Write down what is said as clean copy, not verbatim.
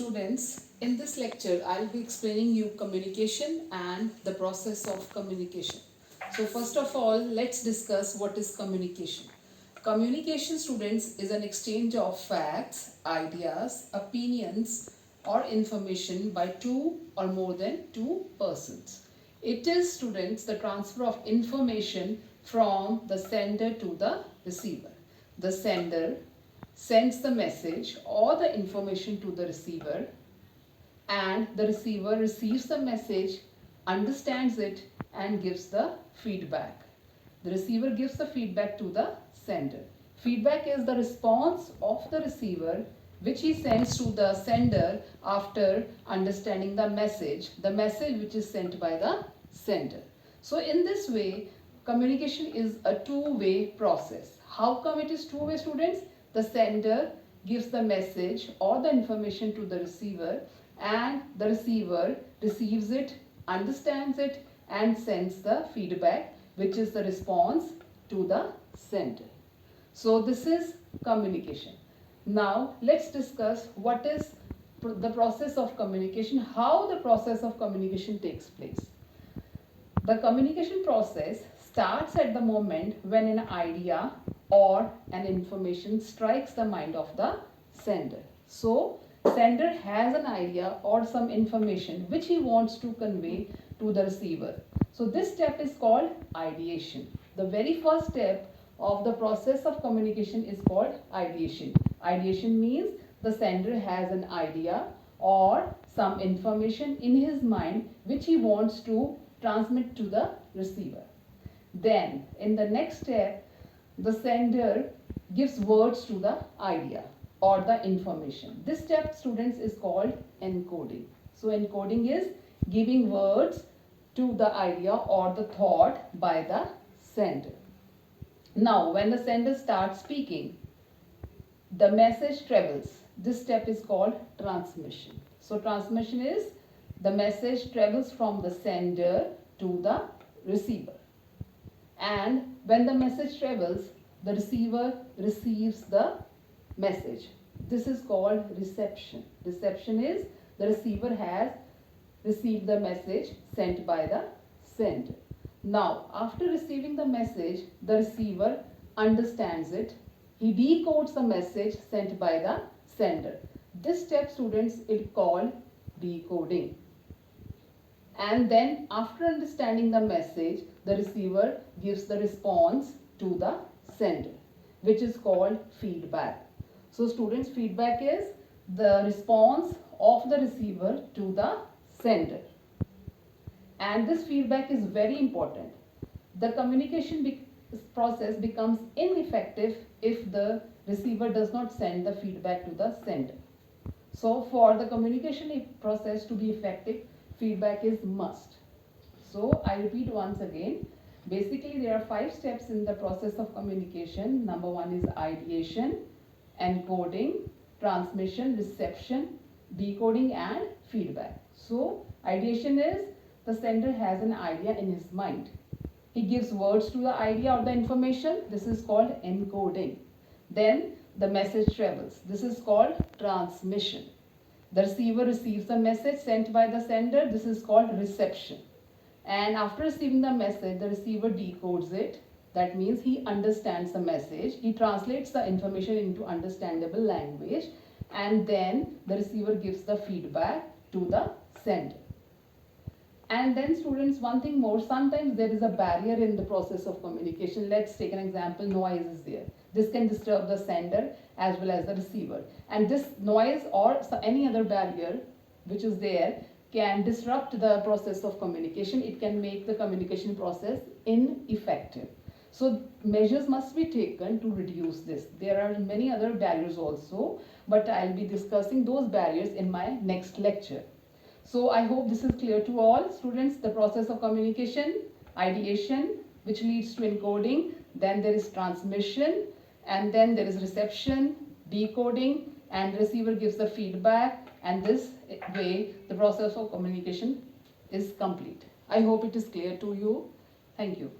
Students, in this lecture, I'll be explaining you communication and the process of communication. So first of all, let's discuss what is communication. Communication, students, is an exchange of facts, ideas, opinions, or information by two or more than two persons. It is, students, the transfer of information from the sender to the receiver. The sender sends the message or the information to the receiver, and the receiver receives the message, understands it, and gives the feedback. The receiver gives the feedback to the sender. Feedback is the response of the receiver which he sends to the sender after understanding the message which is sent by the sender. So in this way, communication is a two-way process. How come it is two-way, students? The sender gives the message or the information to the receiver, and the receiver receives it, understands it, and sends the feedback, which is the response to the sender. So this is communication. Now let's discuss what is the process of communication, how the process of communication takes place. The communication process starts at the moment when an idea or an information strikes the mind of the sender. So, sender has an idea or some information which he wants to convey to the receiver. So, this step is called ideation. The very first step of the process of communication is called ideation. Ideation means the sender has an idea or some information in his mind which he wants to transmit to the receiver. Then, in the next step, the sender gives words to the idea or the information. This step, students, is called encoding. So encoding is giving words to the idea or the thought by the sender. Now when the sender starts speaking, the message travels. This step is called transmission. So transmission is the message travels from the sender to the receiver. And when the message travels, the receiver receives the message. This is called reception. Reception is the receiver has received the message sent by the sender. Now, after receiving the message, the receiver understands it. He decodes the message sent by the sender. This step, students, is called decoding. And then after understanding the message, the receiver gives the response to the sender, which is called feedback. So students, feedback is the response of the receiver to the sender. And this feedback is very important. The communication process becomes ineffective if the receiver does not send the feedback to the sender. So for the communication process to be effective, feedback is must. So I repeat once again. Basically, there are 5 steps in the process of communication. Number 1 is ideation, encoding, transmission, reception, decoding, and feedback. So ideation is the sender has an idea in his mind. He gives words to the idea or the information. This is called encoding. Then the message travels. This is called transmission. The receiver receives the message sent by the sender. This is called reception. And after receiving the message, the receiver decodes it. That means he understands the message. He translates the information into understandable language. And then the receiver gives the feedback to the sender. And then students, one thing more, sometimes there is a barrier in the process of communication. Let's take an example, noise is there. This can disturb the sender as well as the receiver. And this noise or any other barrier which is there can disrupt the process of communication. It can make the communication process ineffective. So measures must be taken to reduce this. There are many other barriers also, but I'll be discussing those barriers in my next lecture. So I hope this is clear to all students. The process of communication, ideation, which leads to encoding, then there is transmission, and then there is reception, decoding, and receiver gives the feedback, and this way the process of communication is complete. I hope it is clear to you. Thank you.